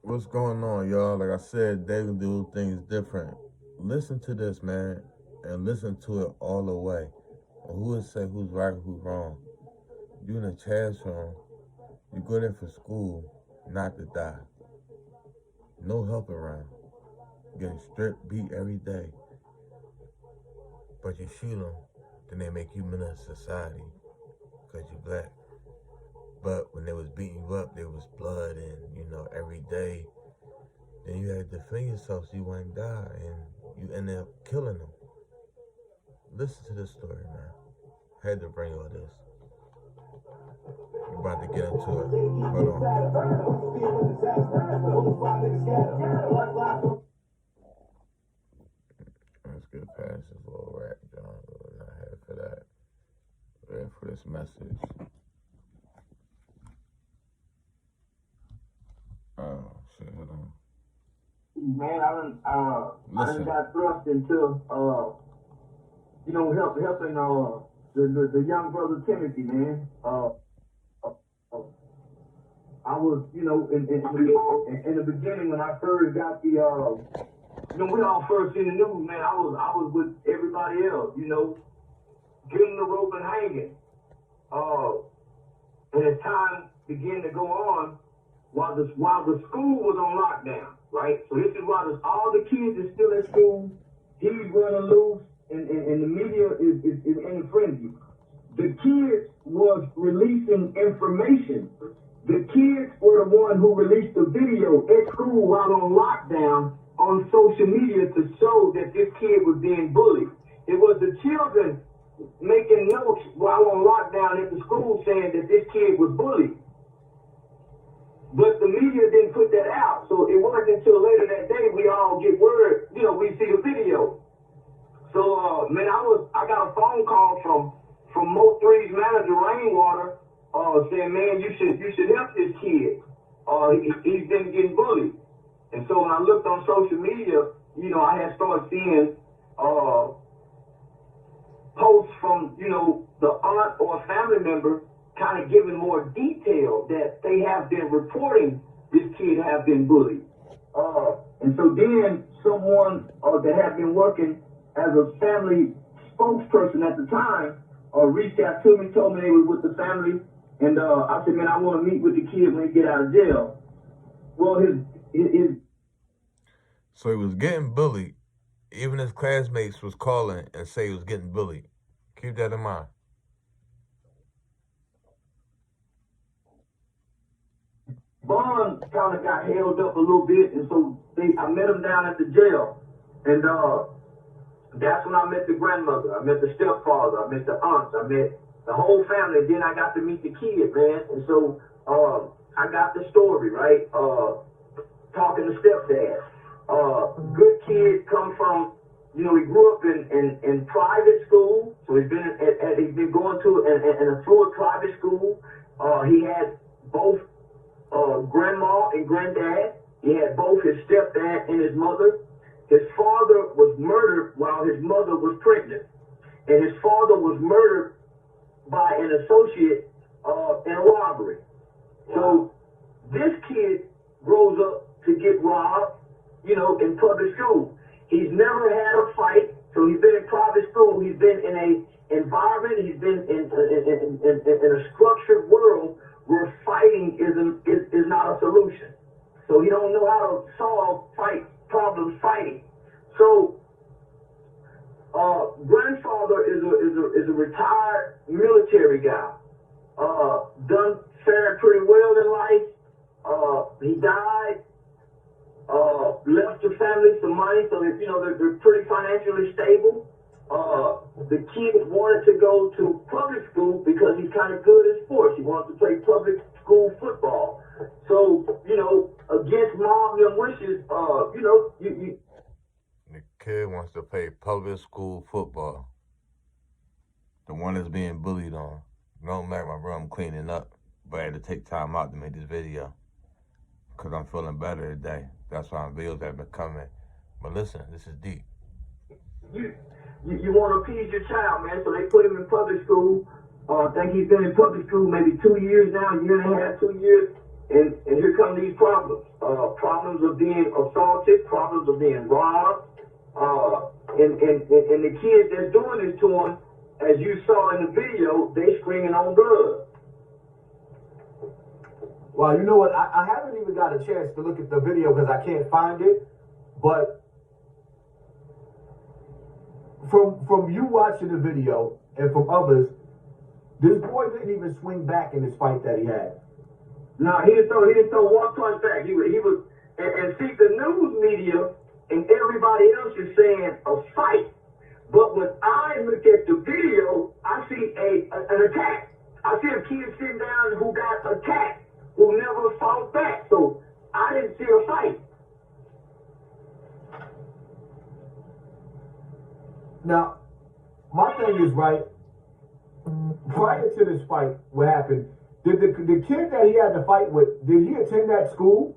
What's going on, y'all? Like I said, they can do things different. Listen to this, man, and listen to it all the way. Who would say who's right, who's wrong? You in a classroom, you go there for school, not to die. No help around. Getting stripped, beat every day. But you shoot them, then they make you menace society because you black. But when they was beating you up, there was blood and, every day. Then you had to defend yourself so you wouldn't die, and you ended up killing them. Listen to this story, man. Had to bring all this. We're about to get into it. Hold on. Let's get past this little rap, John. We're not here for that. We're here for this message. Oh, shit, hold on. Man, I done got thrust into, helping, the young brother Timothy, man. I was, in the beginning when I first got the, we all first seen the news, man. I was with everybody else, getting the rope and hanging. And as time began to go on, while the school was on lockdown, right? So this is why all the kids are still at school. He's running loose, and the media is in a frenzy. The kids was releasing information. The kids were the one who released the video at school while on lockdown on social media to show that this kid was being bullied. It was the children making notes while on lockdown at the school saying that this kid was bullied. But the media didn't put that out. So it wasn't until later that day we all get word, we see the video. So, I got a phone call from Mo3's manager, Rainwater, saying, man, you should help this kid. He's been getting bullied. And so when I looked on social media, I had started seeing posts from, the aunt or a family member kind of giving more detail that they have been reporting this kid have been bullied. And so then someone that had been working as a family spokesperson at the time reached out to me, told me they was with the family, and I said, man, I want to meet with the kid when he get out of jail. Well, his So he was getting bullied. Even his classmates was calling and say he was getting bullied. Keep that in mind. bond kind of got held up a little bit, and so I met him down at the jail, and that's when I met the grandmother, I met the stepfather, I met the aunts, I met the whole family. Then I got to meet the kid, man, and so I got the story, right? Talking to stepdad, good kid, come from, he grew up in private school, so he's been going to an affluent private school. He had both grandma and granddad. He had both his stepdad and his mother. His father was murdered while his mother was pregnant, and his father was murdered by an associate in a robbery. So this kid grows up to get robbed, in public school. He's never had a fight, so he's been in private school. He's been in a environment. He's been in a structured world where fighting is not a solution. So he don't know how to solve problems fighting. So grandfather is a retired military guy. Fared pretty well in life. He died. Left the family some money, so they're pretty financially stable. The kid wanted to go to public school because he's kind of good at sports. He wants to play public school football. So, against mom and wishes, The kid wants to play public school football. The one that's being bullied on. Don't make my room cleaning up, but I had to take time out to make this video because I'm feeling better today. That's why videos have been coming. But listen, this is deep. You want to appease your child, man, so they put him in public school. I think he's been in public school maybe 2 years now, a year and a half, 2 years. And here come these problems. Problems of being assaulted, problems of being robbed. And the kids that's doing this to him, as you saw in the video, they screaming on blood. Well, you know what? I haven't even got a chance to look at the video because I can't find it. But from you watching the video and from others, this boy didn't even swing back in this fight that he had. No, he didn't throw one punch back. He was, and see, the news media and everybody else is saying a fight. But when I look at the video, I see an attack. I see a kid sitting down who got attacked, who never fought back. So I didn't see a fight. Now, my thing is, right, prior to this fight, what happened, did the kid that he had to fight with, did he attend that school?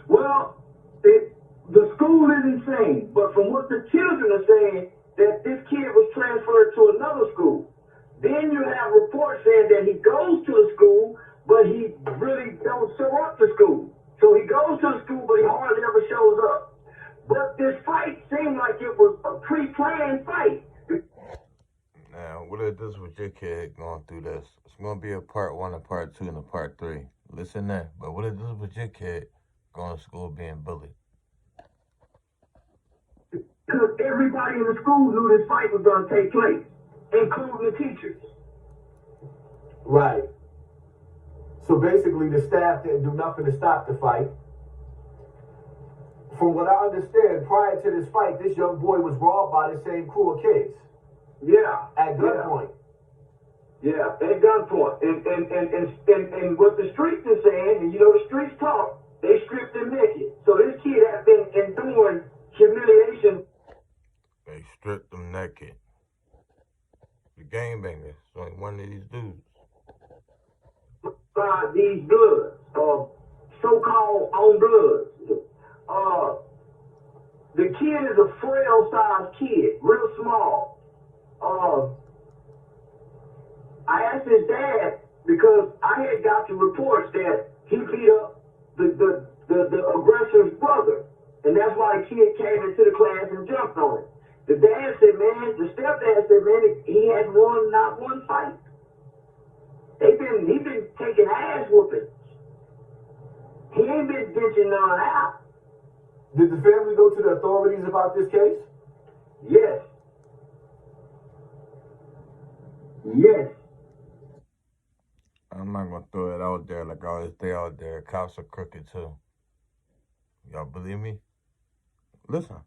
Well, the school isn't saying, but from what the children are saying, that this kid was transferred to another school. Then you have reports saying that he goes to the school, but he really don't show up to school. So he goes to the school, but he hardly ever shows up. But this fight seemed like it was a pre-planned fight. Now, what if this was your kid going through this? It's going to be a part 1, a part 2, and a part 3. Listen there. But what if this was your kid going to school being bullied? Because everybody in the school knew this fight was going to take place, including the teachers. Right. So basically, the staff didn't do nothing to stop the fight. From what I understand, prior to this fight, this young boy was robbed by the same crew of kids. Yeah. At gunpoint. Yeah, at gunpoint. And what the streets are saying, and you know the streets talk, they stripped him naked. So this kid has been enduring humiliation. They stripped him naked. The gangbangers, like one of these dudes. These bloods, so-called on bloods. The kid is a frail-sized kid, real small. I asked his dad because I had got the reports that he beat up the aggressor's brother, and that's why the kid came into the class and jumped on it. The dad said, man, the stepdad said, man, he had not one fight. He been taking ass whoopings. He ain't been ditching none out. Did the family go to the authorities about this case? Yes. Yes. I'm not going to throw it out there like I always stay out there. Cops are crooked too. Y'all believe me? Listen.